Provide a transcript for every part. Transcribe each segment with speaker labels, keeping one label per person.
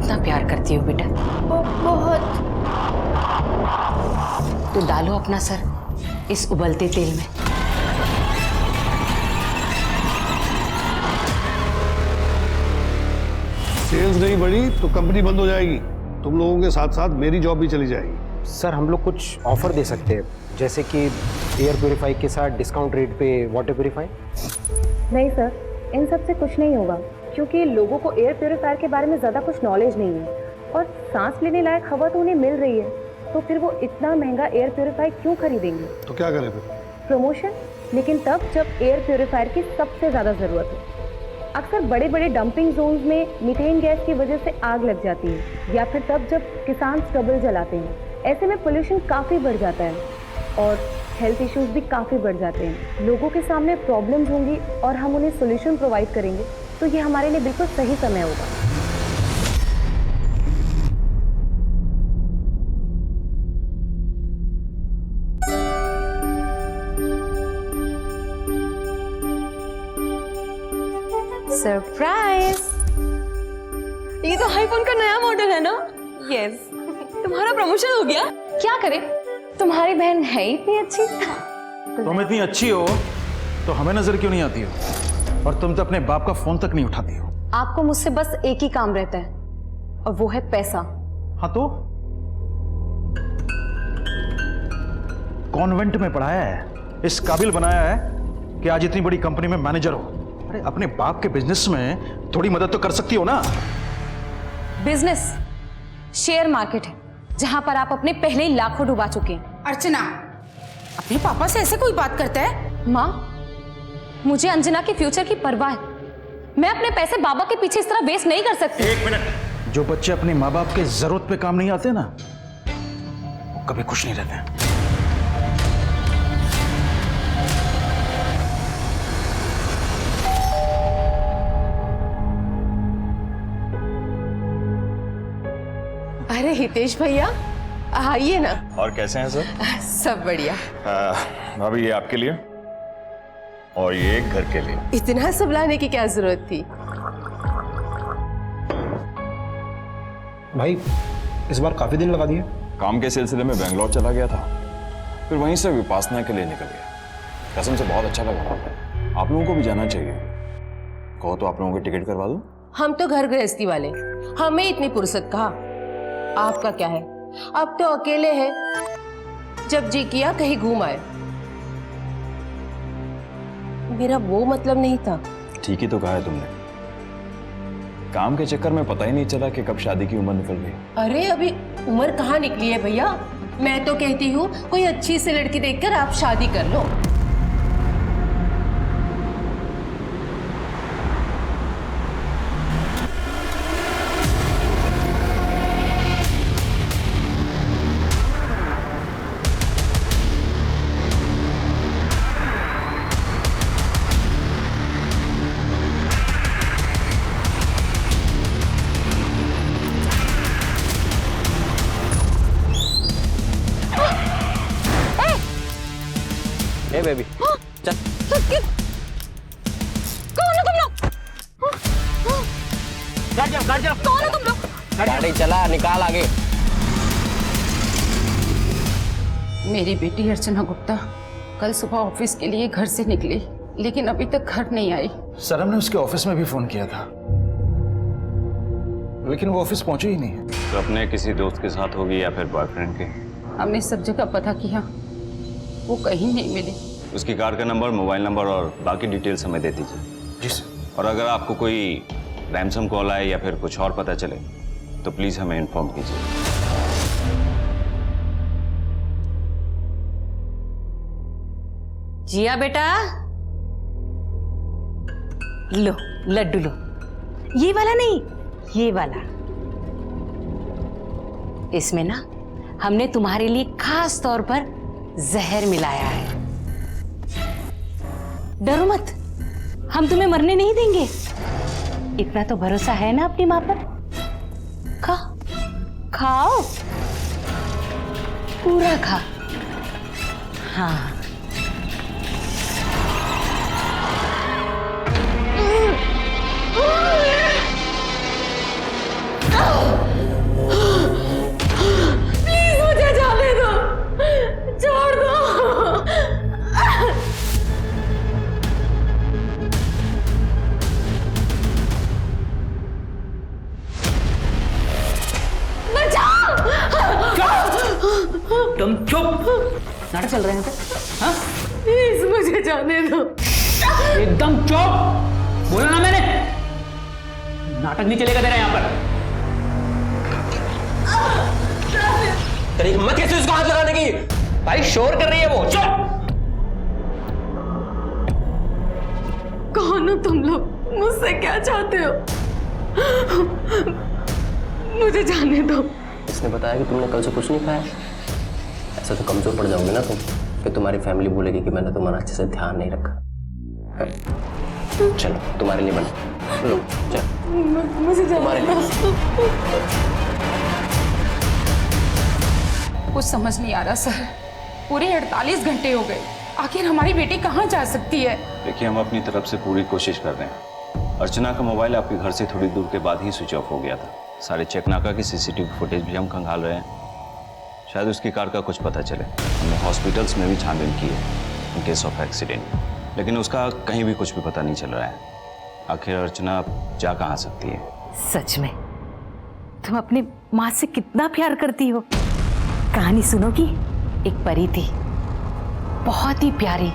Speaker 1: कितना प्यार करती हो बेटा?
Speaker 2: बहुत।
Speaker 1: तो डालो अपना सर इस उबलते तेल में।
Speaker 3: सेल्स नहीं बढ़ी तो कंपनी बंद हो जाएगी। तुम लोगों के साथ साथ मेरी जॉब भी चली जाएगी।
Speaker 4: सर हम लोग कुछ ऑफर दे सकते हैं, जैसे कि एयर प्योरीफाई के साथ डिस्काउंट रेट पे वाटर प्योरीफाई।
Speaker 2: नहीं सर, इन सब से कुछ नहीं होगा, क्योंकि लोगों को एयर प्योरीफायर के बारे में ज़्यादा कुछ नॉलेज नहीं है और सांस लेने लायक हवा तो उन्हें मिल रही है, तो फिर वो इतना महंगा एयर प्योरीफायर क्यों खरीदेंगे?
Speaker 3: तो क्या करें फिर?
Speaker 2: प्रमोशन, लेकिन तब जब एयर प्योरीफायर की सबसे ज़्यादा ज़रूरत हो। अक्सर बड़े बड़े डंपिंग जोन्स में मीथेन गैस की वजह से आग लग जाती है, या फिर तब जब किसान स्टबल जलाते हैं। ऐसे में पोल्यूशन काफ़ी बढ़ जाता है और हेल्थ इश्यूज भी काफ़ी बढ़ जाते हैं। लोगों के सामने प्रॉब्लम्स होंगी और हम उन्हें सोल्यूशन प्रोवाइड करेंगे, तो ये हमारे लिए बिल्कुल सही समय होगा।
Speaker 5: सरप्राइज! ये तो आईफोन का नया मॉडल है ना? यस। तुम्हारा प्रमोशन हो गया? क्या करे, तुम्हारी बहन है ही इतनी अच्छी।
Speaker 6: तुम इतनी अच्छी हो तो हमें नजर क्यों नहीं आती हो? और तुम तो अपने बाप का फोन तक नहीं उठाती हो।
Speaker 5: आपको मुझसे बस एक ही काम रहता है और वो है पैसा।
Speaker 6: हाँ तो कॉन्वेंट में पढ़ाया है, इस काबिल बनाया है कि आज इतनी बड़ी कंपनी में मैनेजर हो। अरे अपने बाप के बिजनेस में थोड़ी मदद तो कर सकती हो ना।
Speaker 5: बिजनेस शेयर मार्केट है जहां पर आप अपने पहले ही लाखों डुबा चुके हैं।
Speaker 1: अर्चना, अपने पापा से ऐसे कोई बात करता है?
Speaker 5: माँ, मुझे अंजना के फ्यूचर की परवाह है। मैं अपने पैसे बाबा के पीछे इस तरह वेस्ट नहीं कर सकती।
Speaker 6: एक मिनट। जो बच्चे अपने माँ बाप के जरूरत पे काम नहीं आते ना, वो कभी खुश नहीं रहते हैं।
Speaker 7: अरे हितेश भैया, आइए ना।
Speaker 8: और कैसे हैं सर?
Speaker 7: सब बढ़िया।
Speaker 8: भाभी ये आपके लिए और ये घर के लिए।
Speaker 7: इतना सब लाने की क्या जरूरत थी?
Speaker 4: भाई इस बार काफी दिन लगा दिए।
Speaker 8: काम के सिलसिले में बेंगलोर चला गया था, फिर वहीं से विपासना के लिए निकल गया। कसम से बहुत अच्छा लगा। आप लोगों को भी जाना चाहिए। कहो तो आप लोगों की टिकट करवा दूं?
Speaker 7: हम तो घर गृहस्थी वाले, हमें इतनी फुर्सत कहाँ। आपका क्या है, अब तो अकेले हैं, जब जी किया कहीं घूम आए। मेरा वो मतलब नहीं था।
Speaker 8: ठीक ही तो कहा है तुमने। काम के चक्कर में पता ही नहीं चला कि कब शादी की उम्र निकल गई।
Speaker 7: अरे अभी उम्र कहाँ निकली है भैया। मैं तो कहती हूँ कोई अच्छी सी लड़की देखकर आप शादी कर लो।
Speaker 4: ए बेबी चल।
Speaker 5: कौन हो तुम लोग? कौन हो तुम लोग?
Speaker 4: गाड़ी चला, निकाल आगे।
Speaker 1: मेरी बेटी अर्चना गुप्ता कल सुबह ऑफिस के लिए घर से निकली, लेकिन अभी तक घर नहीं आई।
Speaker 6: सर हमने उसके ऑफिस में भी फोन किया था, लेकिन वो ऑफिस पहुंची ही नहीं।
Speaker 8: तो अपने किसी दोस्त के साथ होगी या फिर बॉयफ्रेंड के?
Speaker 1: हमने सब जगह पता किया, वो कहीं नहीं मिली।
Speaker 8: उसकी कार का नंबर, मोबाइल नंबर और बाकी डिटेल्स हमें दे दीजिए।
Speaker 6: जी सर।
Speaker 8: और अगर आपको कोई रैंसम कॉल आए या फिर कुछ और पता चले तो प्लीज हमें इन्फॉर्म कीजिए।
Speaker 1: जिया बेटा, लो लड्डू लो। ये वाला नहीं, ये वाला। इसमें ना हमने तुम्हारे लिए खास तौर पर जहर मिलाया है। डरो मत, हम तुम्हें मरने नहीं देंगे। इतना तो भरोसा है ना अपनी माँ पर। खाओ, पूरा खा। हाँ
Speaker 9: हाँ?
Speaker 7: प्लीज मुझे जाने दो।
Speaker 9: एकदम चुप, बोला ना मैंने, नाटक नहीं चलेगा तेरा यहाँ पर।
Speaker 10: तेरी हिम्मत कैसे उसको हाथ लगाने की? भाई शोर कर रही है वो। चुप।
Speaker 7: कौन हो तुम लोग? मुझसे क्या चाहते हो? मुझे जाने दो।
Speaker 10: इसने बताया कि तुमने कल से कुछ नहीं खाया। ऐसे तो कमजोर पड़ जाओगे ना तुम, फिर तुम्हारी फैमिली बोलेगी कि मैंने तुम्हारा अच्छे से ध्यान नहीं रखा। चलो तुम्हारे लिए बना लो, चलो
Speaker 7: मुझे
Speaker 10: तुम्हारे लिए।
Speaker 1: कुछ समझ नहीं आ रहा सर, पूरे 48 घंटे हो गए, आखिर हमारी बेटी कहाँ जा सकती है?
Speaker 8: देखिए, हम अपनी तरफ से पूरी कोशिश कर रहे हैं। अर्चना का मोबाइल आपके घर से थोड़ी दूर के बाद ही स्विच ऑफ हो गया था। सारे चेकनाका की सीसीटीवी फुटेज भी हम खंगाल रहे हैं, शायद उसकी कार का कुछ पता चले। हमने हॉस्पिटल्स में भी छानबीन की है इन केस ऑफ एक्सीडेंट, लेकिन उसका कहीं भी कुछ भी पता नहीं चल रहा है। आखिर अर्चना जा कहाँ सकती है?
Speaker 11: सच में तुम अपनी माँ से कितना प्यार करती हो। कहानी सुनोगी? एक परी थी, बहुत ही प्यारी,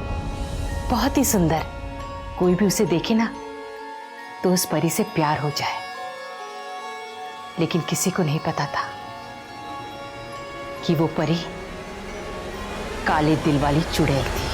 Speaker 11: बहुत ही सुंदर। कोई भी उसे देखे ना तो उस परी से प्यार हो जाए, लेकिन किसी को नहीं पता था कि वो परी काले दिल वाली चुड़ैल थी।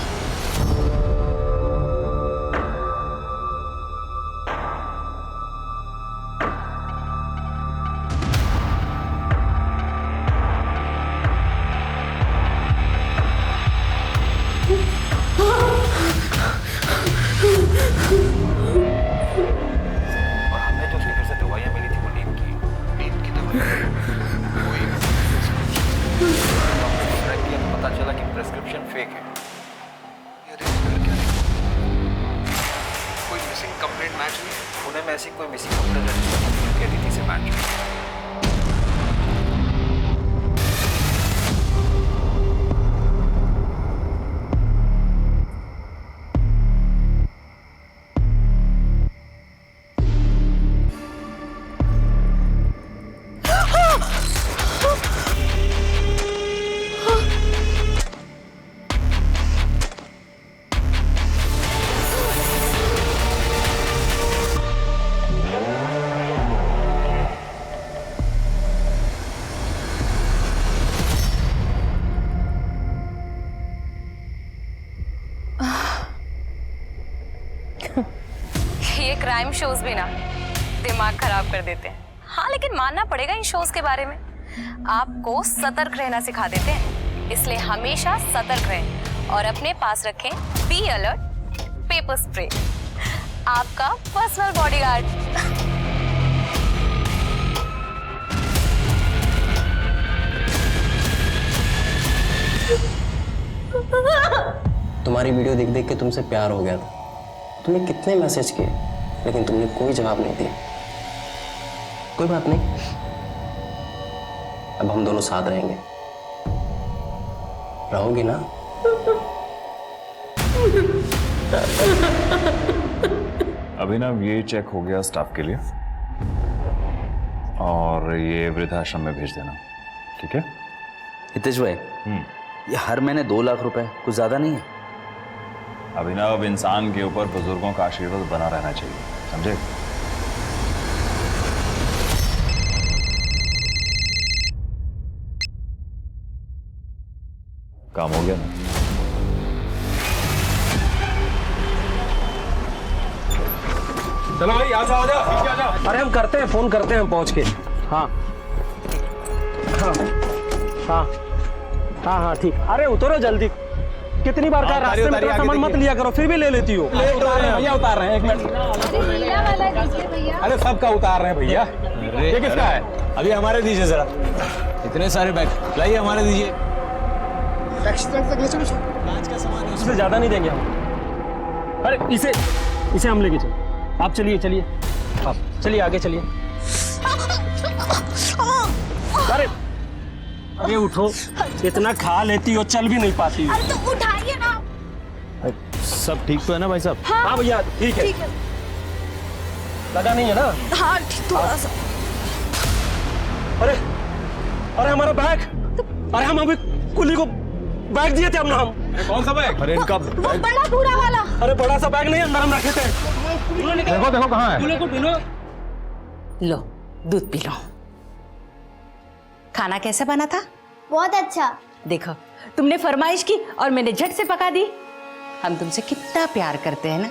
Speaker 5: ये क्राइम शोज भी ना दिमाग खराब कर देते हैं। हाँ, लेकिन मानना पड़ेगा इन शोज के बारे में आपको सतर्क रहना सिखा देते हैं, इसलिए हमेशा सतर्क रहें और अपने पास रखें बी अलर्ट पेपर स्प्रे, आपका पर्सनल बॉडीगार्ड।
Speaker 10: तुम्हारी वीडियो देख देख के तुमसे प्यार हो गया था। तुमने कितने मैसेज किए, लेकिन तुमने कोई जवाब नहीं दिया। कोई बात नहीं, अब हम दोनों साथ रहेंगे। रहोगी ना?
Speaker 8: अभिनव, ये चेक हो गया स्टाफ के लिए और ये वृद्धाश्रम में भेज देना, ठीक है?
Speaker 12: हितेश भाई, ये हर महीने 2 लाख रुपए कुछ ज्यादा नहीं है?
Speaker 8: अभिनव, इंसान के ऊपर बुजुर्गों का आशीर्वाद बना रहना चाहिए, समझे? काम हो गया ना?
Speaker 4: चलो भाई, आ जाओ, आ जाओ। अरे हम करते हैं, फोन करते हैं पहुंच के। हाँ हाँ हाँ हाँ हाँ ठीक। अरे उतरो जल्दी, कितनी बार कहा रास्ते में तेरा सामान मत लिया करो, फिर भी ले लेती हो। उतार रहे हैं भैया, उतार रहे हैं, 1 मिनट। अरे सबका उतार रहे हैं भैया। ये किसका है? अभी हमारे दीजिए जरा। इतने सारे बैग लाइए, हमारे दीजिए। कांच का सामान है, उससे ज्यादा नहीं देंगे हम। अरे इसे हम लेके चलो। आप चलिए चलिए, आप चलिए, आगे चलिए। अरे अरे उठो, इतना खा लेती हो, चल भी नहीं पाती हो।
Speaker 5: अरे तो उठाइए ना।
Speaker 4: सब ठीक तो है ना भाई साहब? हाँ भैया ठीक है। लगा नहीं है ना?
Speaker 5: हाँ, थोड़ा सा।
Speaker 4: अरे अरे हमारा बैग! अरे हम अभी कुली को बैग दिए थे हम।
Speaker 6: कौन सा बैग? अरे इनका बैग।
Speaker 5: बड़ा पूरा वाला।
Speaker 4: अरे बड़ा सा बैग नहीं, अंदर हम रखे थे।
Speaker 6: देखो देखो कहाँ है।
Speaker 11: लो दूध पी लो। खाना कैसा बना था?
Speaker 13: बहुत अच्छा।
Speaker 11: देखो तुमने फरमाइश की और मैंने झट से पका दी। हम तुमसे कितना प्यार करते हैं ना।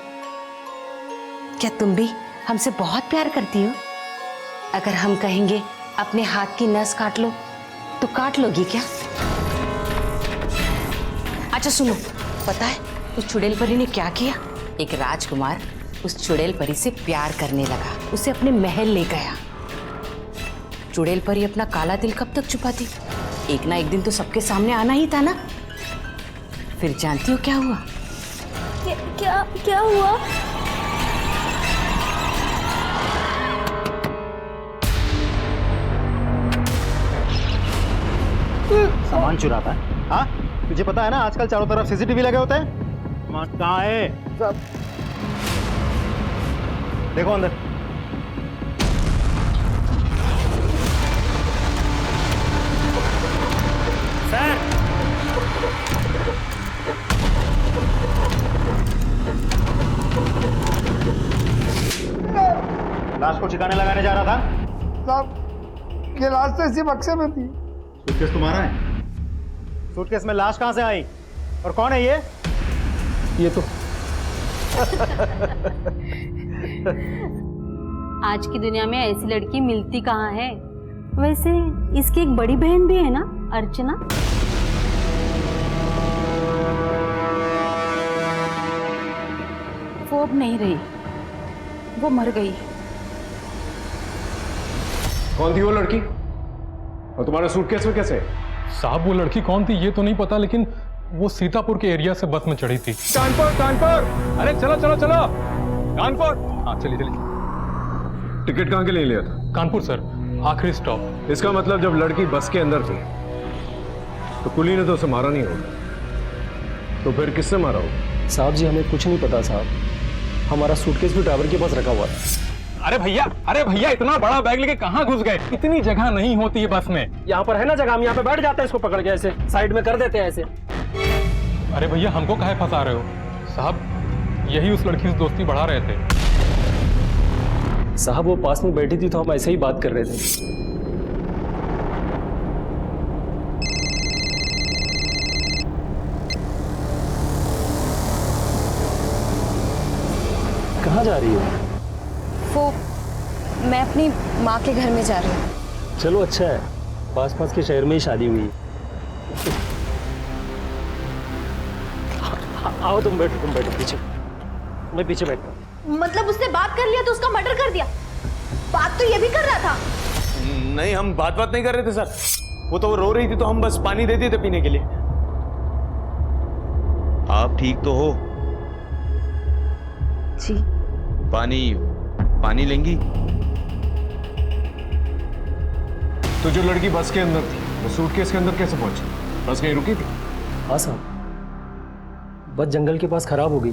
Speaker 11: क्या तुम भी हमसे बहुत प्यार करती हो? अगर हम कहेंगे अपने हाथ की नस काट लो तो काट लोगी क्या? अच्छा सुनो, पता है उस चुड़ैल परी ने क्या किया? एक राजकुमार उस चुड़ैल परी से प्यार करने लगा, उसे अपने महल ले गया। चुड़ैल परी अपना काला दिल कब तक छुपाती? एक ना एक दिन तो सबके सामने आना ही था ना। फिर जानती हो क्या हुआ?
Speaker 13: क्या हुआ?
Speaker 6: सामान चुराता है? हाँ, तुझे पता है ना आजकल चारों तरफ सीसीटीवी लगे होते हैं। कहाँ है सब? देखो अंदर। सर, लाश को ठिकाने लगाने जा रहा था।
Speaker 3: साहब ये लाश तो इसी बक्से में थी।
Speaker 6: सूटकेस तुम्हारा है? सूटकेस में लाश कहाँ से आई और कौन है ये?
Speaker 9: ये तो
Speaker 13: आज की दुनिया में ऐसी लड़की मिलती कहाँ है? वैसे इसकी एक बड़ी बहन भी है ना, अर्चना।
Speaker 1: वो अब नहीं रही, वो मर गई।
Speaker 14: कौन थी वो लड़की और तुम्हारे सूटकेस में कैसे?
Speaker 9: साहब वो लड़की कौन थी ये तो नहीं पता, लेकिन वो सीतापुर के एरिया से बस में चढ़ी थी।
Speaker 14: कानपुर। अरे चलो चलो चलो कानपुर।
Speaker 9: हाँ चलिए चलिए।
Speaker 14: टिकट कहाँ के लिए लिया था?
Speaker 9: कानपुर सर, आखिरी स्टॉप।
Speaker 14: इसका मतलब जब लड़की बस के अंदर थी तो कुली ने तो उसे मारा नहीं होगा, तो फिर किसने मारा होगा?
Speaker 4: साहब जी हमें कुछ नहीं पता साहब, हमारा सूटकेस भी ड्राइवर के पास रखा हुआ था।
Speaker 9: अरे भैया इतना बड़ा बैग लेके कहाँ घुस गए? इतनी जगह नहीं होती है बस में।
Speaker 4: यहाँ पर है ना जगह, हम यहाँ पे बैठ जाते हैं, इसको पकड़ के ऐसे साइड में कर देते हैं ऐसे।
Speaker 9: अरे भैया हमको काहे फंसा रहे हो? साहब यही उस लड़की से दोस्ती बढ़ा रहे थे।
Speaker 4: साहब वो पास में बैठी थी तो हम ऐसे ही बात कर रहे थे। कहाँ जा रही हो?
Speaker 5: वो मैं अपनी माँ के घर में जा रही हूँ।
Speaker 4: चलो अच्छा है, पास पास के शहर में ही शादी हुई। आओ तुम बैठो पीछे, मैं पीछे बैठता हूँ।
Speaker 13: मतलब उससे बात कर लिया तो उसका मर्डर कर दिया? बात तो ये भी कर रहा था।
Speaker 14: नहीं हम बात नहीं कर रहे थे सर, वो तो रो रही थी तो हम बस पानी दे दिए थे पीने के लिए।
Speaker 8: आप ठीक तो हो?
Speaker 5: जी।
Speaker 8: पानी लेंगी?
Speaker 14: तो जो लड़की बस के अंदर थी वो सूटकेस के अंदर कैसे पहुंची? बस कहीं रुकी थी?
Speaker 4: हाँ साहब, बस जंगल के पास खराब हो गई।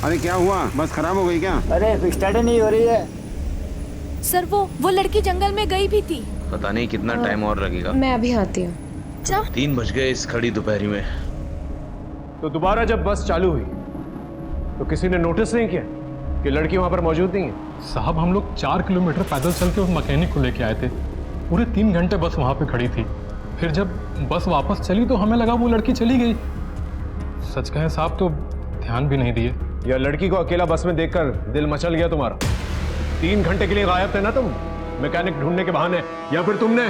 Speaker 15: अरे क्या हुआ, बस खराब हो गई क्या?
Speaker 10: अरे स्टार्ट नहीं हो रही है
Speaker 13: सर। वो लड़की जंगल में गई भी थी।
Speaker 8: पता नहीं कितना टाइम और लगेगा।
Speaker 5: मैं अभी आती हूँ।
Speaker 8: 3 बज गए इस खड़ी दोपहरी में।
Speaker 14: तो दोबारा जब बस चालू हुई तो किसी ने नोटिस नहीं किया कि लड़की वहां पर मौजूद नहीं है?
Speaker 9: साहब हम लोग 4 किलोमीटर पैदल चल के उस मैकेनिक को लेके आए थे। पूरे 3 घंटे बस वहां पे खड़ी थी। फिर जब बस वापस चली तो हमें लगा वो लड़की चली गई। सच कहें साहब तो ध्यान भी नहीं दिए।
Speaker 14: या लड़की को अकेला बस में देखकर दिल मचल गया तुम्हारा? 3 घंटे के लिए गायब थे ना तुम मैकेनिक ढूंढने के बहाने, या फिर तुमने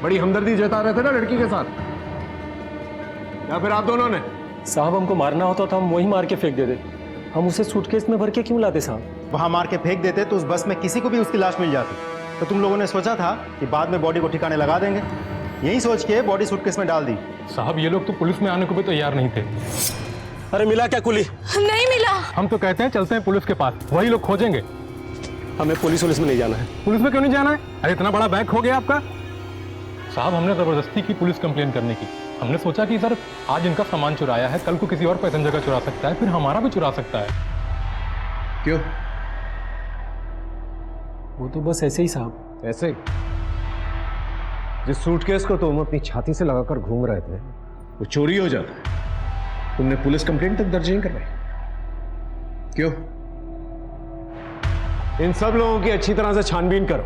Speaker 14: बड़ी हमदर्दी जता रहे थे ना लड़की के साथ, या फिर आप दोनों ने?
Speaker 4: साहब हमको मारना होता तो हम वही मार के फेंक देते, हम उसे सूटकेस में भर के क्यों लाते साहब?
Speaker 6: वहां मार के फेंक देते तो उस बस में किसी को भी उसकी लाश मिल जाती। तो तुम लोगों ने सोचा था कि बाद में बॉडी को ठिकाने लगा देंगे, यही सोच के बॉडी सूटकेस में डाल दी।
Speaker 9: साहब ये लोग तो पुलिस में आने को भी तैयार नहीं थे।
Speaker 4: अरे मिला क्या कुली?
Speaker 5: नहीं मिला।
Speaker 9: हम तो कहते हैं चलते हैं पुलिस के पास, वही लोग खोजेंगे।
Speaker 4: हमें पुलिस में नहीं जाना है।
Speaker 9: पुलिस में क्यों नहीं जाना है? अरे इतना बड़ा बैग हो गया आपका। साहब हमने जबरदस्ती की पुलिस कंप्लेन करने की। हमने सोचा कि सर आज इनका सामान चुराया है, कल को किसी और पैसेंजर का चुरा सकता है, फिर हमारा भी चुरा सकता है।
Speaker 14: क्यों?
Speaker 4: वो तो बस ऐसे ही साहब।
Speaker 14: ऐसे? जिस सूटकेस को तुम अपनी छाती से लगाकर घूम रहे थे वो चोरी हो जाता है। तुमने पुलिस कंप्लेंट तक दर्ज नहीं करवाई, क्यों? इन सब लोगों की अच्छी तरह से छानबीन करो,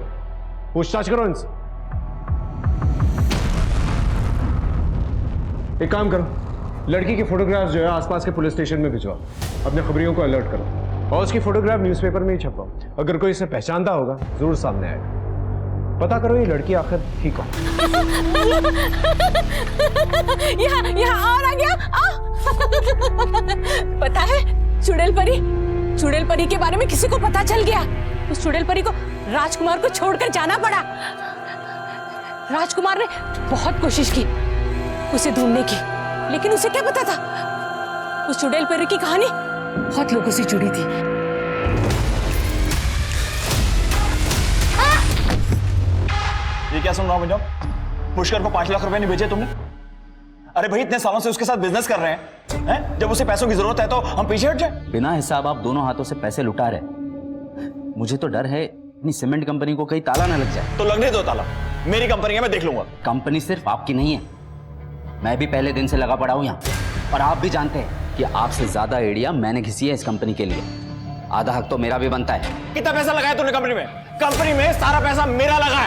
Speaker 14: पूछताछ करो इनसे। एक काम करो, लड़की की फोटोग्राफ जो है आसपास के पुलिस स्टेशन में भिजवाओ, अपने खबरियों को अलर्ट करो और उसकी फोटोग्राफ न्यूज़पेपर में ही छपवाओ। अगर कोई इसे पहचानता होगा जरूर सामने आएगा। पता करो ये लड़की आखिर ठीक हो।
Speaker 7: यहाँ और आ गया। पता है चुड़ैल परी के बारे में किसी को पता चल गया। उस चुड़ैल परी को राजकुमार को छोड़कर जाना पड़ा। राजकुमार ने बहुत कोशिश की उसे ढूंढने की, लेकिन उसे क्या पता था उस चुड़ैल परी की कहानी बहुत लोगों से जुड़ी थी।
Speaker 16: ये क्या सुन रहा हूं मैं? पुष्कर को 5 लाख रुपए नहीं भेजे तुमने? अरे भाई इतने सालों से उसके साथ बिजनेस कर रहे हैं, जब उसे पैसों की जरूरत है तो हम पीछे हट जाए?
Speaker 12: बिना हिसाब आप दोनों हाथों से पैसे लुटा रहे। मुझे तो डर है अपनी सीमेंट कंपनी को कहीं ताला ना लग जाए।
Speaker 16: तो लगने दो ताला, मेरी कंपनी है, मैं देख लूंगा।
Speaker 12: कंपनी सिर्फ आपकी नहीं है, मैं भी पहले दिन से लगा पड़ा हूं यहाँ, और आप भी जानते हैं कि आपसे ज्यादा आइडिया मैंने घिसी है इस कंपनी के लिए। आधा हक तो मेरा भी बनता है।
Speaker 16: कितना पैसा लगाया तूने कंपनी में? कंपनी में सारा पैसा मेरा लगा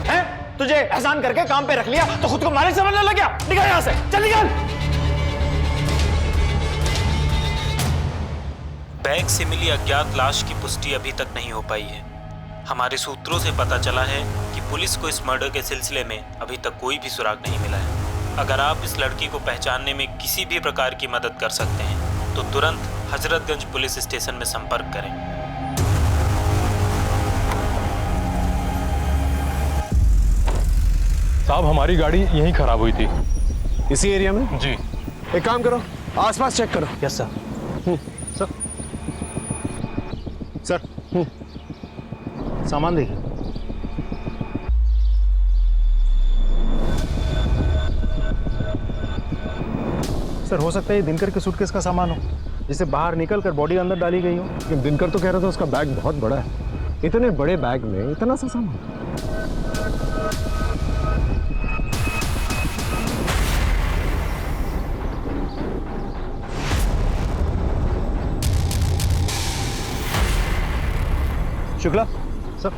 Speaker 16: है? तुझे एहसान करके काम पे रख लिया तो खुद को मालिक समझने लग गया? निकल यहां से, चल निकल।
Speaker 17: बैग से मिली अज्ञात लाश की पुष्टि अभी तक नहीं हो पाई है। हमारे सूत्रों से पता चला है कि पुलिस को इस मर्डर के सिलसिले में अभी तक कोई भी सुराग नहीं मिला है। अगर आप इस लड़की को पहचानने में किसी भी प्रकार की मदद कर सकते हैं तो तुरंत हजरतगंज पुलिस स्टेशन में संपर्क करें।
Speaker 9: साहब हमारी गाड़ी यहीं खराब हुई थी।
Speaker 14: इसी एरिया में?
Speaker 9: जी।
Speaker 14: एक काम करो, आसपास चेक करो।
Speaker 6: Yes sir. सर सर सामान देखिए। सर हो सकता है ये दिनकर के सूटकेस का सामान हो, जिसे बाहर निकल कर बॉडी अंदर डाली गई हो।
Speaker 14: लेकिन दिनकर तो कह रहा था उसका बैग बहुत बड़ा है। इतने बड़े बैग में इतना सा सामान?
Speaker 6: शुक्ला सर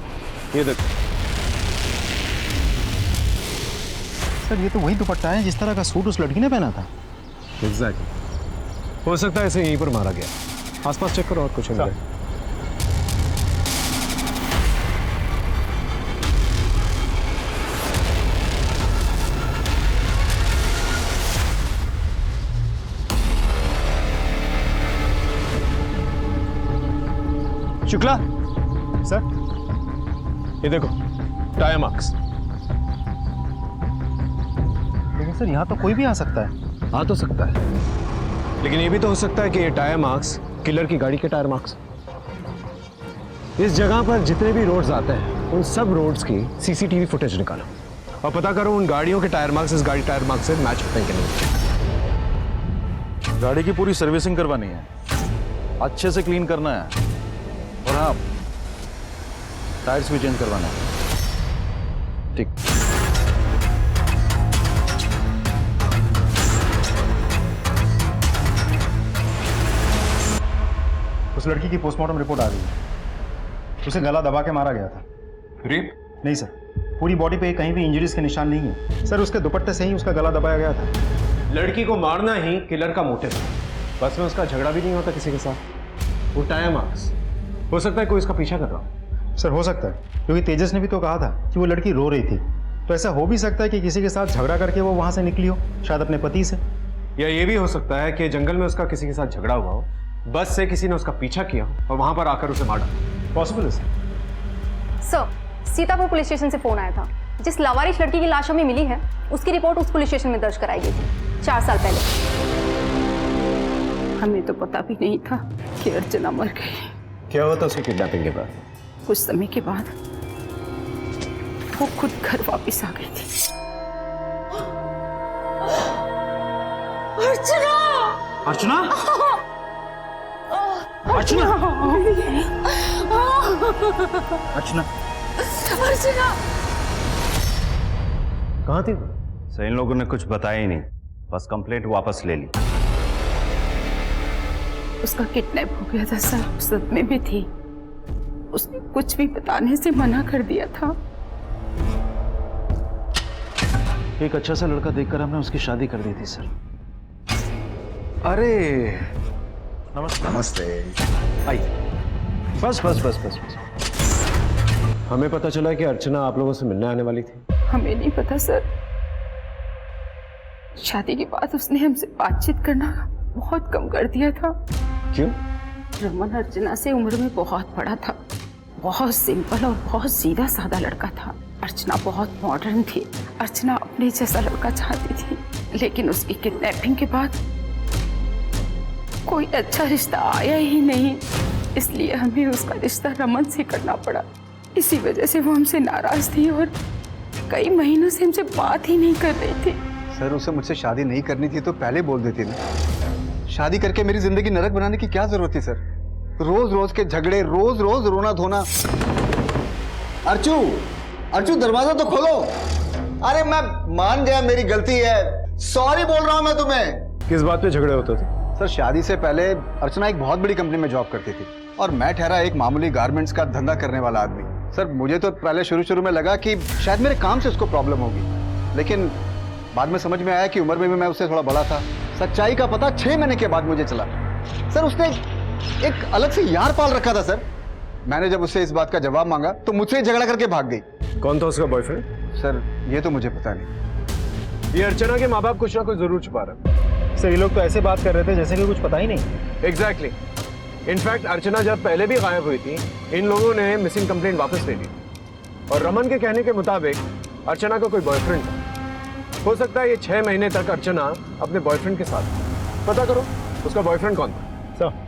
Speaker 14: ये देखो।
Speaker 6: सर ये तो वही दुपट्टा है जिस तरह का सूट उस लड़की ने पहना था।
Speaker 14: एग्जैक्टली। हो सकता है इसे यहीं पर मारा गया। आसपास चेक करो और कुछ नहीं।
Speaker 6: शुक्ला सर
Speaker 14: ये देखो टायर मार्क्स।
Speaker 6: लेकिन सर यहाँ तो कोई भी आ सकता है।
Speaker 14: आ तो सकता है, लेकिन ये भी तो हो सकता है कि ये टायर मार्क्स किलर की गाड़ी के टायर मार्क्स। इस जगह पर जितने भी रोड्स आते हैं उन सब रोड्स की सीसीटीवी फुटेज निकालो और पता करो उन गाड़ियों के टायर मार्क्स इस गाड़ी टायर मार्क्स से मैच होते हैं कि नहीं।
Speaker 3: गाड़ी की पूरी सर्विसिंग करवानी है, अच्छे से क्लीन करना है, और हाँ टायर्स भी चेंज करवाना है। ठीक।
Speaker 6: उस लड़की की पोस्टमार्टम रिपोर्ट आ गई है। उसे गला दबा के मारा गया था।
Speaker 3: रेप?
Speaker 6: नहीं सर, पूरी बॉडी पे कहीं भी इंजरीज के निशान नहीं है सर। उसके दुपट्टे से ही उसका गला दबाया गया था।
Speaker 14: लड़की को मारना ही किलर का मोटिव है। बस में उसका झगड़ा भी नहीं होता किसी के साथ। वो टायर मार्क्स हो सकता है कोई इसका पीछा कर रहा हो।
Speaker 6: सर हो सकता है, क्योंकि तेजस ने भी तो कहा था कि वो लड़की रो रही थी, तो ऐसा हो भी सकता है कि किसी के साथ झगड़ा करके वो वहां से निकली हो, शायद अपने पति से।
Speaker 14: या ये भी हो सकता है कि जंगल में उसका किसी के साथ झगड़ा हुआ हो, बस से किसी ने उसका पीछा किया और वहां पर आकर उसे मारा।
Speaker 6: पॉसिबल है
Speaker 18: सर। सीतापुर पुलिस स्टेशन से फोन आया था। जिस लावारिश लड़की की लाश हमें मिली है उसकी रिपोर्ट उस पुलिस स्टेशन में दर्ज कराई गई थी 4 साल पहले।
Speaker 1: हमें तो पता भी नहीं था कि अर्चना मर गई।
Speaker 14: क्या हुआ था उसकी किडनैपिंग के बाद?
Speaker 1: कुछ समय के बाद वो खुद घर वापस आ गई थी।
Speaker 7: अर्चना!
Speaker 6: अर्चना!
Speaker 7: अर्चना!
Speaker 6: अर्चना!
Speaker 7: अर्चना!
Speaker 14: कहाँ थी?
Speaker 8: सर इन लोगों ने कुछ बताया ही नहीं, बस कंप्लेंट वापस ले ली।
Speaker 1: उसका किडनैप हो गया था सर, सदमे में थी। उसने कुछ भी बताने से मना कर दिया था।
Speaker 3: एक अच्छा सा लड़का देखकर हमने उसकी शादी कर दी थी सर। अरे नमस्ते।
Speaker 14: नमस्ते।
Speaker 3: आइए। बस बस बस बस बस।
Speaker 14: हमें पता चला कि अर्चना आप लोगों से मिलने आने वाली थी।
Speaker 1: हमें नहीं पता सर। शादी के बाद उसने हमसे बातचीत करना बहुत कम कर दिया था।
Speaker 14: क्यों?
Speaker 1: रमन अर्चना से उम्र में बहुत बड़ा था, बहुत सिंपल और बहुत सीधा साधा लड़का था। अर्चना बहुत मॉडर्न थी। अर्चना अपने जैसा लड़का चाहती थी, लेकिन उसकी किडनैपिंग के बाद कोई अच्छा रिश्ता आया ही नहीं, इसलिए हमें उसका रिश्ता रमन से करना पड़ा। इसी वजह से वो हमसे नाराज थी और कई महीनों से हमसे बात ही नहीं कर रही थी।
Speaker 19: सर उसे मुझसे शादी नहीं करनी थी तो पहले बोल देती ना। शादी करके मेरी जिंदगी नरक बनाने की क्या जरूरत थी सर? रोज रोज के झगड़े, रोज रोज रोना धोना।
Speaker 20: अर्चू, अर्चू दरवाजा तो खोलो। अरे मैं मान गया मेरी गलती है, सॉरी बोल रहा हूं मैं तुम्हें।
Speaker 14: किस बात पे झगड़े होते थे?
Speaker 19: सर शादी से पहले अर्चना एक बहुत बड़ी कंपनी में जॉब करती थी और मैं ठहरा एक मामूली गारमेंट्स का धंधा करने वाला आदमी। सर मुझे तो पहले शुरू में लगा कि शायद मेरे काम से उसको प्रॉब्लम होगी, लेकिन बाद में समझ में आया कि उम्र में भी मैं उससे थोड़ा बड़ा था। सच्चाई का पता 6 महीने के बाद मुझे चला। सर उसने एक अलग से यार पाल रखा था सर। मैंने जब उससे इस बात का जवाब मांगा तो मुझसे झगड़ा करके भाग गई।
Speaker 14: कौन था उसका बॉयफ्रेंड?
Speaker 19: सर ये तो मुझे पता नहीं।
Speaker 14: ये अर्चना के माँ बाप कुछ ना कुछ जरूर छुपा रहे।
Speaker 6: सर ये लोग तो ऐसे बात कर रहे थे जैसे कि कुछ पता ही नहीं।
Speaker 14: एग्जैक्टली। इनफैक्ट अर्चना जब पहले भी गायब हुई थी, इन लोगों ने मिसिंग कंप्लेंट वापस ले ली और रमन के कहने के मुताबिक अर्चना का कोई बॉयफ्रेंड था। हो सकता है ये 6 महीने तक अर्चना अपने बॉयफ्रेंड के साथ। पता करो उसका बॉयफ्रेंड कौन था।
Speaker 6: सर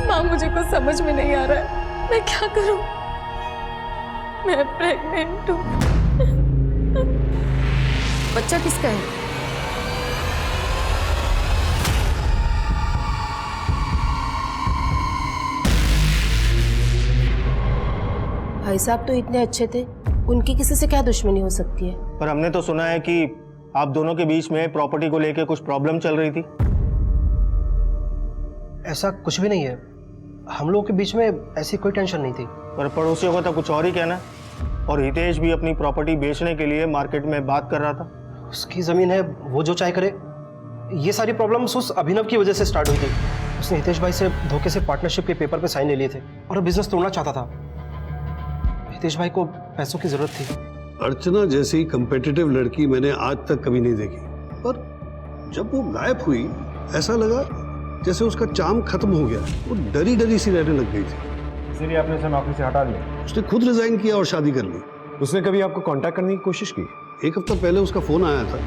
Speaker 21: माँ मुझे कुछ समझ में नहीं आ रहा है, मैं क्या करूं? मैं प्रेग्नेंट हूं।
Speaker 1: बच्चा किसका है?
Speaker 7: भाई साहब तो इतने अच्छे थे, उनकी किसी से क्या दुश्मनी हो सकती है?
Speaker 6: पर हमने तो सुना है कि आप दोनों के बीच में प्रॉपर्टी को लेकर कुछ प्रॉब्लम चल रही थी।
Speaker 4: ऐसा कुछ भी नहीं है, हम लोगों के बीच में ऐसी कोई टेंशन नहीं थी।
Speaker 6: पर पड़ोसियों का तो कुछ और ही कहना है। और हितेश भी अपनी प्रॉपर्टी बेचने के लिए मार्केट में बात कर रहा था।
Speaker 4: उसकी जमीन है, वो जो चाहे करे। ये सारी प्रॉब्लम्स उस अभिनव की वजह से स्टार्ट हुई थी। उसने हितेश भाई से धोखे से पार्टनरशिप के पेपर पे साइन ले लिए थे और बिजनेस तोड़ना चाहता था। हितेश भाई को पैसों की जरूरत थी।
Speaker 22: अर्चना जैसी कंपेटिटिव लड़की मैंने आज तक कभी नहीं देखी, पर जब वो गायब हुई ऐसा लगा जैसे उसका चार्म खत्म हो गया। वो डरी डरी सी रहने लग गई थी।
Speaker 6: इसीलिए आपने उसे नौकरी से हटा दिया?
Speaker 22: उसने खुद रिजाइन किया और शादी कर ली।
Speaker 14: उसने कभी आपको कांटेक्ट करने की कोशिश की?
Speaker 22: 1 हफ्ता पहले उसका फोन आया था,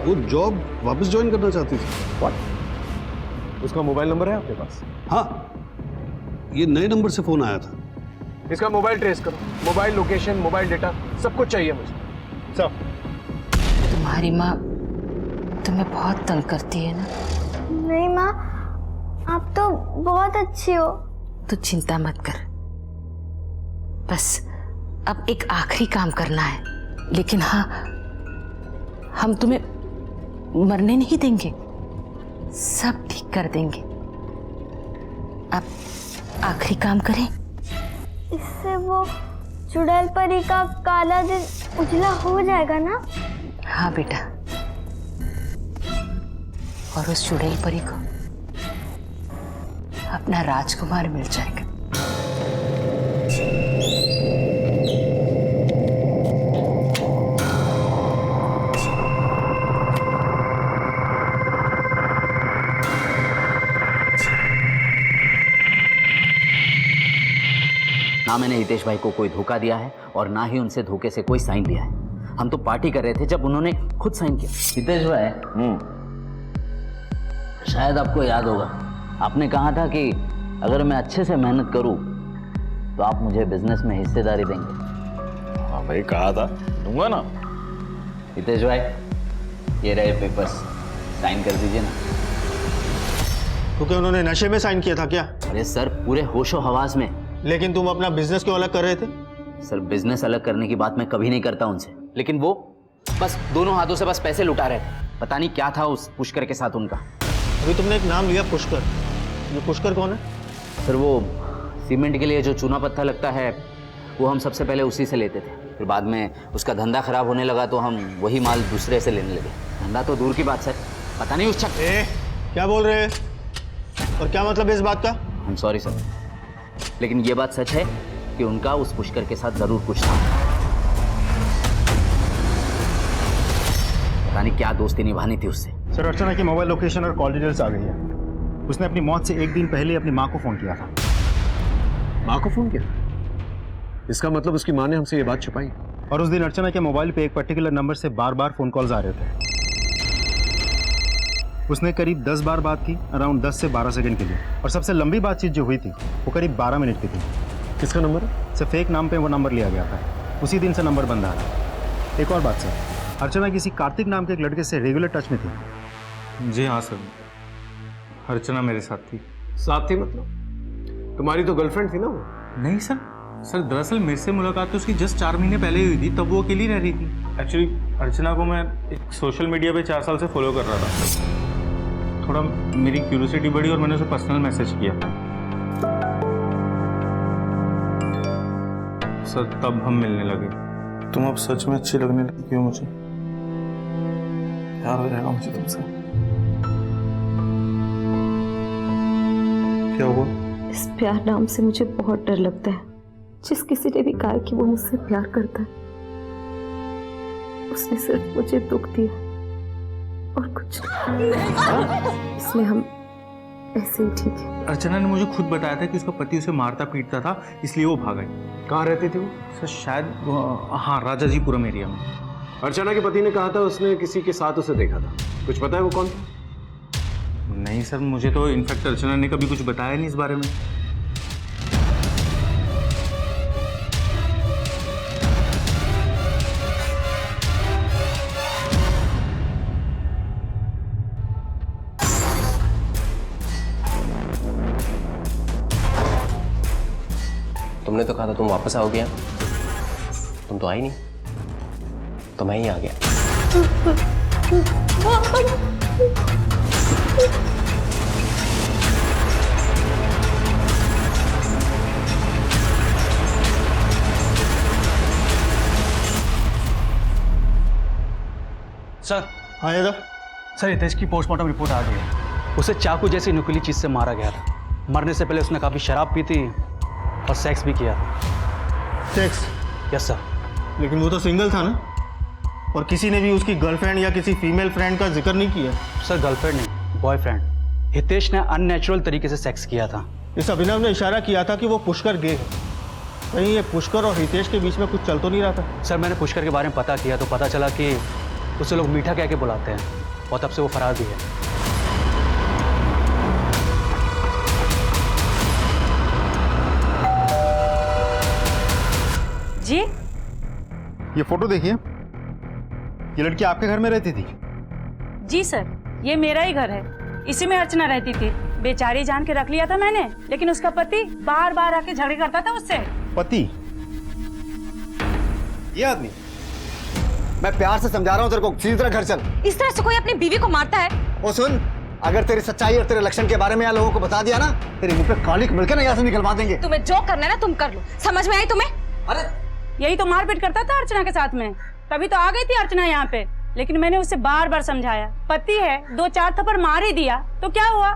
Speaker 22: वो जॉब वापस ज्वाइन करना चाहती थी।
Speaker 14: What? उसका मोबाइल नंबर है आपके पास?
Speaker 22: हाँ, ये नए नंबर से फोन आया था।
Speaker 14: इसका मोबाइल ट्रेस करो, मोबाइल लोकेशन, मोबाइल डेटा, सब कुछ चाहिए मुझे। सब।
Speaker 11: तुम्हारी माँ तुम्हें बहुत तंग करती है ना?
Speaker 23: नहीं माँ, आप तो बहुत अच्छी हो।
Speaker 11: तू चिंता मत कर, बस अब एक आखिरी काम करना है, लेकिन हाँ, हम तुम्हें मरने नहीं देंगे, सब ठीक कर देंगे। अब आखिरी काम करें।
Speaker 23: इससे वो चुड़ैल परी का काला दिन उजला हो जाएगा ना?
Speaker 11: हाँ बेटा, और उस चुड़ैल परी को अपना राजकुमार मिल जाएगा।
Speaker 12: ना मैंने हितेश भाई को कोई धोखा दिया है और ना ही उनसे धोखे से कोई साइन लिया है। हम तो पार्टी कर रहे थे जब उन्होंने खुद साइन किया। हितेश भाई, शायद आपको याद होगा, आपने कहा था कि अगर मैं अच्छे से मेहनत करूं तो आप मुझे बिजनेस में हिस्सेदारी देंगे।
Speaker 16: हाँ भाई, कहा था, दूंगा ना।
Speaker 12: हितेश भाई, ये रहे पेपर्स, साइन कर दीजिए ना।
Speaker 6: तो क्या उन्होंने नशे में साइन किया था क्या?
Speaker 12: अरे सर, पूरे होशो हवास में।
Speaker 6: लेकिन तुम अपना बिजनेस क्यों अलग कर रहे थे?
Speaker 12: सर, बिजनेस अलग करने की बात मैं कभी नहीं करता उनसे, लेकिन वो बस दोनों हाथों से बस पैसे लुटा रहे थे। पता नहीं क्या था उस पुष्कर के साथ उनका।
Speaker 6: अभी तुमने एक नाम लिया, पुष्कर। ये पुष्कर कौन है?
Speaker 12: सर, वो सीमेंट के लिए जो चूना पत्थर लगता है वो हम सबसे पहले उसी से लेते थे। फिर बाद में उसका धंधा खराब होने लगा तो हम वही माल दूसरे से लेने लगे। धंधा तो दूर की बात सर, पता नहीं उस
Speaker 6: क्या बोल रहे हैं और क्या मतलब इस बात का?
Speaker 12: I'm sorry सर, लेकिन ये बात सच है कि उनका उस पुष्कर के साथ जरूर कुछ था। पता नहीं क्या दोस्ती निभानी थी उससे।
Speaker 6: सर, अर्चना की मोबाइल लोकेशन और कॉल डिटेल्स आ गई है। उसने अपनी मौत से एक दिन पहले अपनी माँ को फोन किया था।
Speaker 14: माँ को फोन किया? इसका मतलब उसकी माँ ने हमसे ये बात छुपाई।
Speaker 6: और उस दिन अर्चना के मोबाइल पे एक पर्टिकुलर नंबर से बार बार फोन कॉल्स आ रहे थे। उसने करीब 10 बार बात की, अराउंड 10 से 12 सेकंड के लिए। और सबसे लंबी बातचीत जो हुई थी वो करीब 12 मिनट की थी।
Speaker 14: किसका नंबर है?
Speaker 6: सर, फेक नाम पे वो नंबर लिया गया था। उसी दिन से नंबर बंद आ रहा। एक और बात सर, अर्चना किसी कार्तिक नाम के एक लड़के से रेगुलर टच में थी।
Speaker 2: जी हाँ सर, अर्चना मेरे साथ थी।
Speaker 14: साथ थी मतलब? तुम्हारी तो गर्लफ्रेंड थी ना वो?
Speaker 2: नहीं सर, दरअसल मेरे से मुलाकात तो उसकी जस्ट 4 महीने पहले ही हुई थी, तब वो अकेली रह रही थी। एक्चुअली अर्चना को मैं एक सोशल मीडिया पे 4 साल से फॉलो कर रहा था। थोड़ा मेरी क्यूरियोसिटी बढ़ी और मैंने उसे पर्सनल मैसेज किया सर, तब हम मिलने लगे। तुम अब सच में अच्छी लगने लगी हो मुझे। प्यार हो जाएगा मुझे तुमसे। क्या हुआ?
Speaker 21: इस प्यार नाम से मुझे बहुत डर लगता है। जिस किसी ने भी कहा कि वो मुझसे प्यार करता है, उसने सिर्फ मुझे दुख दिया और कुछ नहीं। इसलिए हम ऐसे ही ठीक है।
Speaker 2: अर्चना ने मुझे खुद बताया था कि उसका पति उसे मारता पीटता था, इसलिए वो भाग गई।
Speaker 14: कहाँ रहती थी वो?
Speaker 2: सर शायद हाँ, राजाजीपुरम एरिया में।
Speaker 14: अर्चना के पति ने कहा था उसने किसी के साथ उसे देखा था। कुछ पता है वो कौन था?
Speaker 2: नहीं सर, मुझे तो इनफैक्ट अर्चना ने कभी कुछ बताया नहीं इस बारे में।
Speaker 4: तुमने तो कहा था तुम वापस आओगे यहाँ, तुम तो आई नहीं, तो मैं ही आ गया।
Speaker 10: सर।
Speaker 6: हाँ ये
Speaker 10: सर, हितेश की पोस्टमार्टम रिपोर्ट आ गई है। उसे चाकू जैसी नुकीली चीज से मारा गया था। मरने से पहले उसने काफी शराब पी थी और सेक्स भी किया था।
Speaker 6: सेक्स?
Speaker 10: Yes sir.
Speaker 6: लेकिन वो तो सिंगल था ना, और किसी ने भी उसकी गर्लफ्रेंड या किसी फीमेल फ्रेंड का जिक्र नहीं किया।
Speaker 10: सर, गर्लफ्रेंड नहीं, बॉयफ्रेंड। हितेश ने अननेचुरल तरीके से सेक्स किया था।
Speaker 6: इस अभिनव ने इशारा किया था कि वो पुष्कर गे है। कहीं ये पुष्कर और हितेश के बीच में कुछ चल तो नहीं रहा था?
Speaker 10: सर, मैंने पुष्कर के बारे में पता किया तो पता चला कि उसे लोग मीठा कह के बुलाते हैं और तब से वो फरार भी है।
Speaker 21: जी?
Speaker 6: ये फोटो देखिए, ये लड़की आपके घर में रहती थी?
Speaker 21: जी सर, ये मेरा ही घर है। इसी में अर्चना रहती थी। बेचारी जान के रख लिया था मैंने, लेकिन उसका पति बार बार आके झगड़े करता था उससे।
Speaker 6: पति? ये आदमी?
Speaker 20: मैं प्यार से समझा रहा हूँ तेरे को, सीधी तरह घर चल।
Speaker 5: इस तरह से कोई अपनी बीवी को मारता है?
Speaker 20: ओ सुन, अगर तेरी सच्चाई और तेरे लक्षण के बारे में यहाँ लोगों को बता दिया ना, तेरे मुंह पे कालिक मिलकर ना यहाँ से निकलवा देंगे।
Speaker 5: तुम्हें जो करना है ना तुम कर लो। समझ में आई तुम्हें?
Speaker 20: अरे
Speaker 21: यही तो मारपीट करता था अर्चना के साथ में, तभी तो आ गई थी अर्चना यहाँ पे। लेकिन मैंने उसे बार बार समझाया, पति है, 2-4 थप्पड़ मार ही दिया तो क्या हुआ।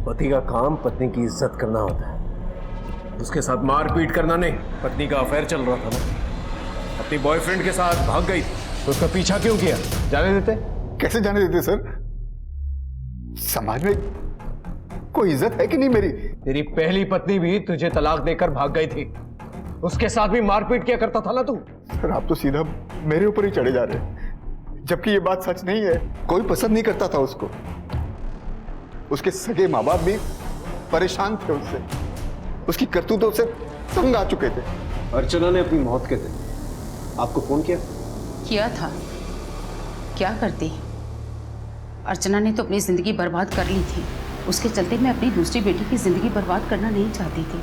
Speaker 14: पति का काम पत्नी की इज्जत करना होता है, उसके साथ मारपीट करना नहीं। पत्नी का अफेयर चल रहा था ना, अपनी बॉयफ्रेंड के साथ भाग गई तो उसका पीछा क्यों किया? जाने देते?
Speaker 19: कैसे जाने देते सर? समाज में कोई इज्जत है कि नहीं मेरी?
Speaker 14: तेरी पहली पत्नी भी तुझे तलाक देकर भाग गई थी, उसके साथ भी मारपीट किया करता था ना तू।
Speaker 19: सर आप तो सीधा मेरे ऊपर ही चढ़े जा रहे हैं, जबकि ये बात सच नहीं है। कोई पसंद नहीं करता था उसको। उसके सगे माँ बाप भी परेशान थे उससे, उसकी करतूतों से तंग आ चुके थे।
Speaker 14: अर्चना ने अपनी मौत के दिन आपको फोन
Speaker 1: किया था। क्या करती, अर्चना ने तो अपनी जिंदगी बर्बाद कर ली थी। उसके चलते मैं अपनी दूसरी बेटी की जिंदगी बर्बाद करना नहीं चाहती थी,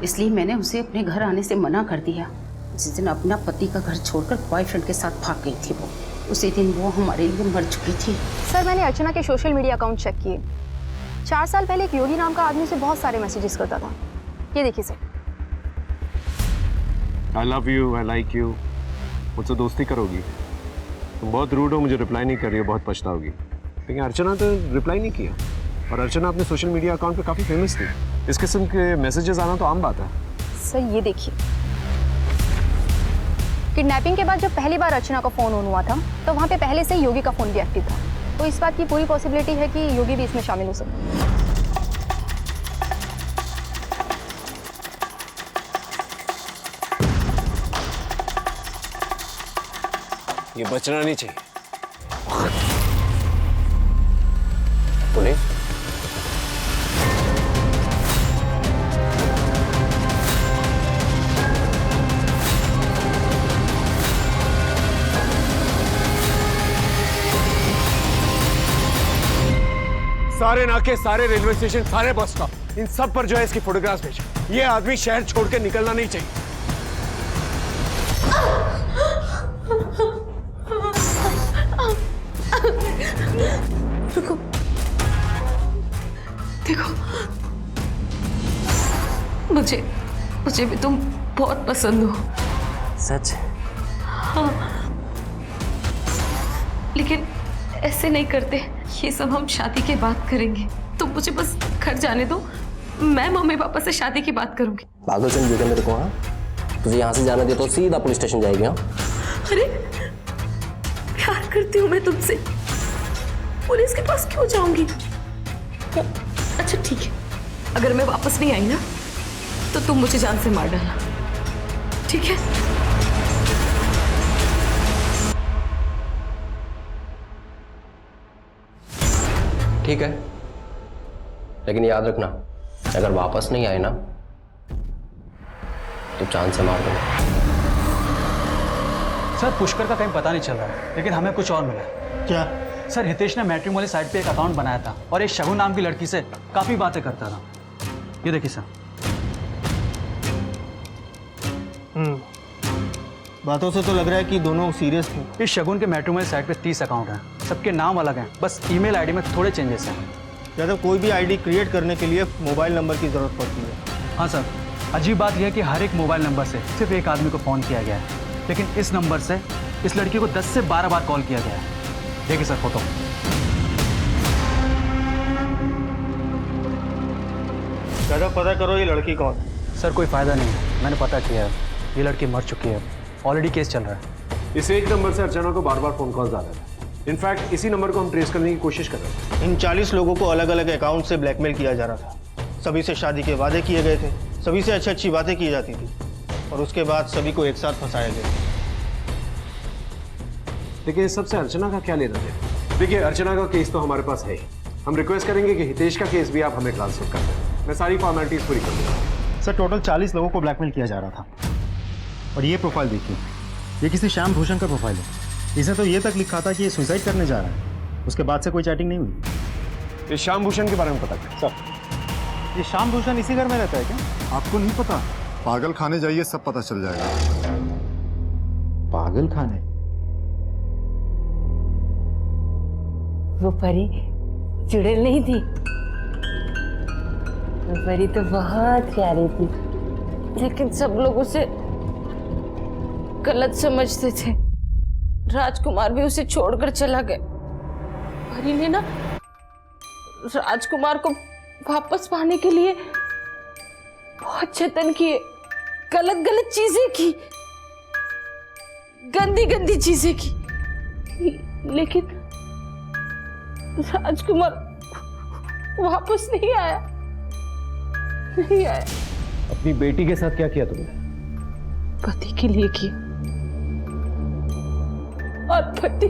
Speaker 1: इसलिए मैंने उसे अपने घर आने से मना कर दिया। जिस दिन अपना पति का घर छोड़कर बॉयफ्रेंड के साथ भाग गई थी वो, उसी दिन वो हमारे लिए मर चुकी थी।
Speaker 18: सर मैंने अर्चना के सोशल मीडिया अकाउंट चेक किए। 4 साल पहले एक योगी नाम का आदमी उसे बहुत सारे मैसेजेस करता था। ये देखिए sir.
Speaker 14: I love you, I like you, मुझसे दोस्ती करोगी? तुम बहुत रूड हो, मुझे रिप्लाई नहीं कर रही हो, बहुत पछताओगी। लेकिन अर्चना तो रिप्लाई नहीं किया, और अर्चना अपने सोशल मीडिया अकाउंट पे काफ़ी फेमस थी। इस किस्म के मैसेजेस आना तो आम बात है।
Speaker 18: सर ये देखिए, किडनैपिंग के बाद जब पहली बार अर्चना का फोन ऑन हुआ था तो वहाँ पे पहले से ही योगी का फोन भी एक्टिव था, तो इस बात की पूरी पॉसिबिलिटी है कि योगी भी इसमें शामिल हो सकता है।
Speaker 14: ये बचना नहीं चाहिए।
Speaker 4: पुलिस
Speaker 14: सारे नाके, सारे रेलवे स्टेशन, सारे बस स्टॉप, इन सब पर जो है इसकी फोटोग्राफ्स भेजो। ये आदमी शहर छोड़ के निकलना नहीं चाहिए।
Speaker 1: रुको, देखो, मुझे भी तुम बहुत पसंद हो।
Speaker 4: सच?
Speaker 1: हाँ, लेकिन ऐसे नहीं करते, ये सब हम शादी के बाद करेंगे। तुम मुझे बस घर जाने दो, मैं मम्मी पापा से शादी की बात करूंगी।
Speaker 4: पागल से बेटा मेरे को। हाँ, तुझे यहाँ से जाना दे तो सीधा पुलिस स्टेशन जाएगी। हाँ,
Speaker 1: अरे प्यार करती हूँ मैं तुमसे, पुलिस के पास क्यों जाऊंगी? अच्छा ठीक है, अगर मैं वापस नहीं आई ना तो तुम मुझे जान से मार डालना, ठीक है?
Speaker 4: ठीक है, लेकिन याद रखना, अगर वापस नहीं आए ना तो चांद से मार दूंगा।
Speaker 10: सर पुष्कर का कहीं पता नहीं चल रहा है, लेकिन हमें कुछ और मिला।
Speaker 6: क्या?
Speaker 10: सर हितेश ने मैट्रिमोनी साइट पे एक अकाउंट बनाया था और एक शगुन नाम की लड़की से काफी बातें करता था। ये देखिए सर।
Speaker 6: बातों से तो लग रहा है कि दोनों सीरियस थे।
Speaker 10: इस शगुन के मैट्रिमोनी साइट पे 30 अकाउंट हैं, सबके नाम अलग हैं, बस ईमेल आईडी में थोड़े चेंजेस हैं।
Speaker 6: या तो कोई भी आईडी क्रिएट करने के लिए मोबाइल नंबर की जरूरत पड़ती है।
Speaker 10: हाँ सर, अजीब बात यह है कि हर एक मोबाइल नंबर से सिर्फ एक आदमी को फ़ोन किया गया है, लेकिन इस नंबर से इस लड़की को 10 से 12 बार कॉल किया गया है। देखिए सर फोटो।
Speaker 6: ज़्यादा पता करो ये लड़की कौन?
Speaker 10: सर कोई फ़ायदा नहीं है, मैंने पता किया है, ये लड़की मर चुकी है, ऑलरेडी केस चल रहा है।
Speaker 14: इस एक नंबर से अर्चना को बार बार फोन कॉल्स आ रहे थे। इनफैक्ट इसी नंबर को हम ट्रेस करने की कोशिश कर रहे थे।
Speaker 6: इन 40 लोगों को अलग अलग अकाउंट से ब्लैकमेल किया जा रहा था। सभी से शादी के वादे किए गए थे, सभी से अच्छी अच्छी बातें की जाती थी, और उसके बाद सभी को एक साथ फंसाया गया।
Speaker 14: लेकिन इस सबसे अर्चना का क्या लेना देना? देखिए, अर्चना का केस तो हमारे पास है ही। हम रिक्वेस्ट करेंगे कि हितेश का केस भी आप हमें ट्रांसफर कर दें। मैं सारी फॉर्मेलिटीज पूरी कर दूंगा।
Speaker 6: सर टोटल 40 लोगों को ब्लैकमेल किया जा रहा था, और ये प्रोफाइल देखिए, ये किसी श्याम भूषण का प्रोफाइल है। इसने तो ये तक लिखा था कि ये सुसाइड करने जा रहा है, उसके बाद से कोई चैटिंग नहीं हुई।
Speaker 14: इस श्याम भूषण के बारे में पता क्या?
Speaker 6: सर ये श्याम भूषण इसी घर में रहता है क्या?
Speaker 19: आपको नहीं पता? पागल खाने जाइए, सब पता चल जाएगा।
Speaker 6: पागल खाने?
Speaker 11: वो परी चुड़ैल नहीं थी, वो परी तो बहुत प्यारी थी, लेकिन सब लोग उसे गलत समझते थे। राजकुमार भी उसे छोड़कर चला गया। परी ने ना राजकुमार को वापस पाने के लिए बहुत जतन किए, गलत गलत चीजें की, गंदी गंदी चीजें की, लेकिन राजकुमार वापस नहीं आया, नहीं आया।
Speaker 14: अपनी बेटी के साथ क्या किया तुमने?
Speaker 11: पति के लिए किया,
Speaker 7: पति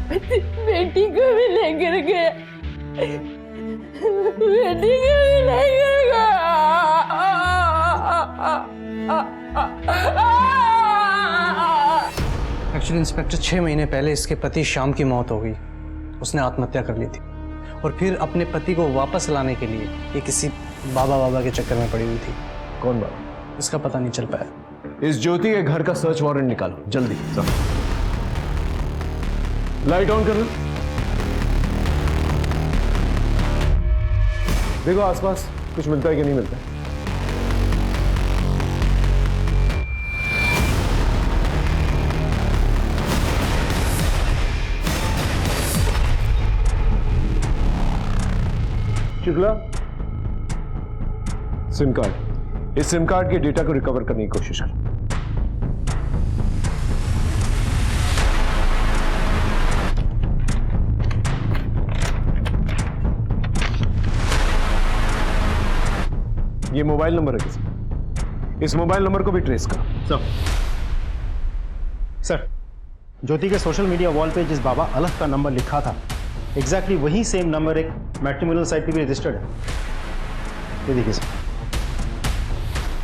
Speaker 7: बेटी को भी लेकर गया, बेटी को भी लेकर गया।
Speaker 4: एक्चुअली इंस्पेक्टर 6 महीने पहले इसके पति श्याम की मौत हो गई। उसने आत्महत्या कर ली थी और फिर अपने पति को वापस लाने के लिए ये किसी बाबा के चक्कर में पड़ी हुई थी।
Speaker 14: कौन बाबा?
Speaker 4: इसका पता नहीं चल पाया।
Speaker 14: इस ज्योति के घर का सर्च वारंट निकालो जल्दी। लाइट ऑन करना। देखो आसपास कुछ मिलता है कि नहीं मिलता है। शुक्ला, सिम कार्ड, इस सिम कार्ड के डेटा को रिकवर करने की कोशिश कर। ये मोबाइल नंबर है किसी, इस मोबाइल नंबर को भी ट्रेस करो।
Speaker 6: सर, ज्योति के सोशल मीडिया वॉल पे जिस बाबा अलग का नंबर लिखा था, एग्जैक्टली वही सेम नंबर एक मैट्रिमोनियल साइट पे भी रजिस्टर्ड है। ये देखिए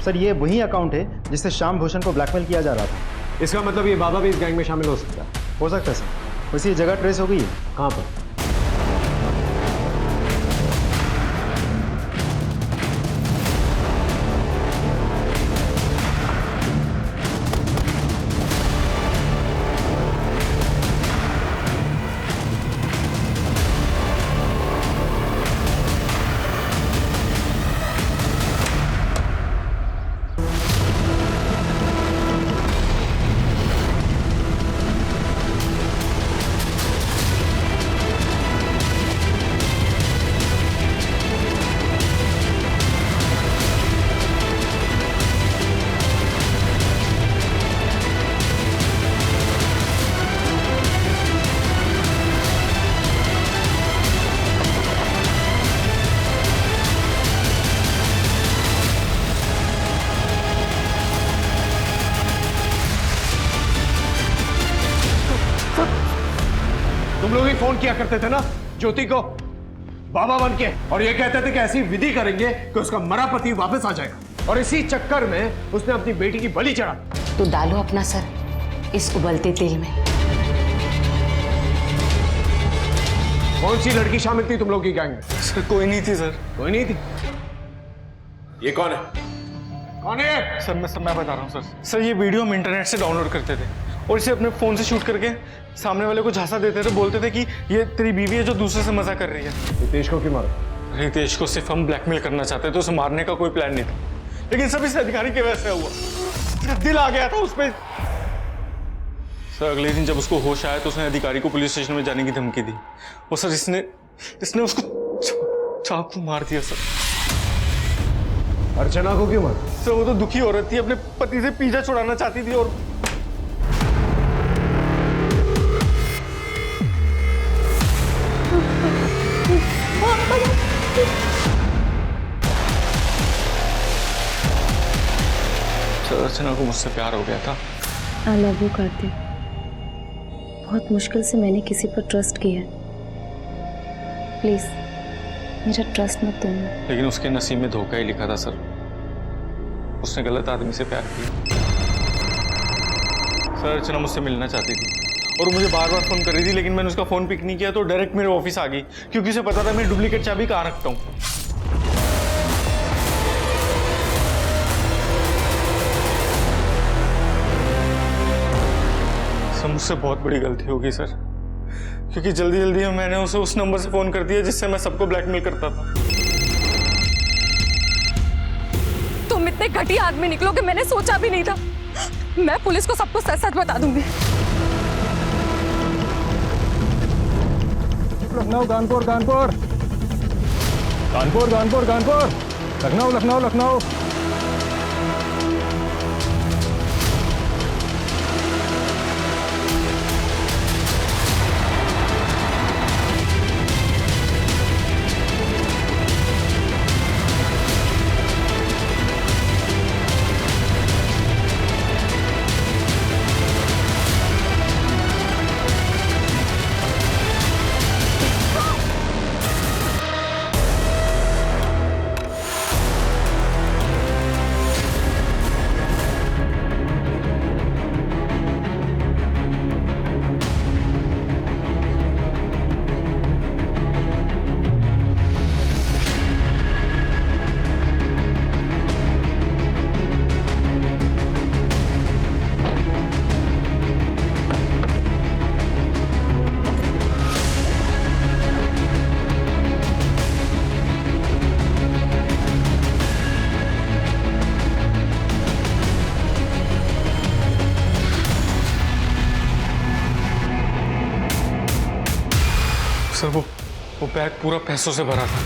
Speaker 6: सर, ये वही अकाउंट है जिससे श्याम भूषण को ब्लैकमेल किया जा रहा था।
Speaker 14: इसका मतलब ये बाबा भी इस गैंग में शामिल हो सकता है।
Speaker 6: हो सकता है सर। वैसे ये जगह ट्रेस हो गई है।
Speaker 14: कहाँ पर? तुम लोग ही फोन किया करते थे ना ज्योति को बाबा बन के, और ये कहते थे कि ऐसी विधि करेंगे कि उसका मरा पति वापस आ जाएगा, और इसी चक्कर में उसने अपनी बेटी की बलि चढ़ा।
Speaker 11: तो डालो अपना सर इस उबलते तेल में।
Speaker 14: कौन सी लड़की शामिल थी तुम लोग की गैंग में?
Speaker 2: सर कोई नहीं थी सर।
Speaker 14: कोई नहीं थी? ये कौन है? कौन है?
Speaker 2: सर मैं बता रहा हूँ सर, ये वीडियो हम इंटरनेट से डाउनलोड करते थे और इसे अपने फोन से शूट करके सामने वाले को झांसा देते थे, बोलते थे कि ये तेरी बीवी है जो दूसरे से मजा कर रही है।
Speaker 14: रितेश को क्यों मारा?
Speaker 2: रितेश को सिर्फ हम ब्लैकमेल करना चाहते थे, उसे मारने का कोई प्लान नहीं था, लेकिन सब इस अधिकारी की वजह से हुआ। दिल आ गया था उस पर। सर अगले दिन जब उसको होश आया तो उसने अधिकारी को पुलिस स्टेशन में जाने की धमकी दी और सर इसने उसको चाकू मार दिया सर।
Speaker 14: अर्चना को क्यों मारा?
Speaker 2: सर वो तो दुखी औरत थी, अपने पति से पीछा छुड़ाना चाहती थी और अर्चना को मुझसे प्यार हो गया था।
Speaker 13: I love you Kartik. बहुत मुश्किल से मैंने किसी पर ट्रस्ट किया। प्लीज मेरा ट्रस्ट मत तोड़ना।
Speaker 2: लेकिन उसके नसीब में धोखा ही लिखा था सर। उसने गलत आदमी से प्यार किया। सर अर्चना मुझसे मिलना चाहती थी और मुझे बार बार फोन कर रही थी, लेकिन मैंने उसका फोन पिक नहीं किया तो डायरेक्ट मेरे ऑफिस आ गई, क्योंकि उसे पता था मैं डुप्लीकेट चाबी कहाँ रखता हूँ। मुझसे बहुत बड़ी गलती होगी सर, क्योंकि जल्दी जल्दी में मैंने उसे उस नंबर से फोन कर दिया जिससे मैं सबको ब्लैकमेल करता था।
Speaker 5: तुम इतने घटिया आदमी निकलोगे मैंने सोचा भी नहीं था। मैं पुलिस को सब कुछ सच सच बता दूंगी।
Speaker 9: लखनऊ कानपुर कानपुर कानपुर कानपुर कानपुर लखनऊ लखनऊ लखनऊ।
Speaker 2: सर वो बैग पूरा पैसों से भरा था।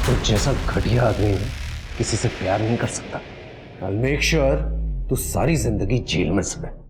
Speaker 4: तो जैसा घटिया आदमी किसी से प्यार नहीं कर सकता। I'll make sure तू सारी जिंदगी जेल में सड़े।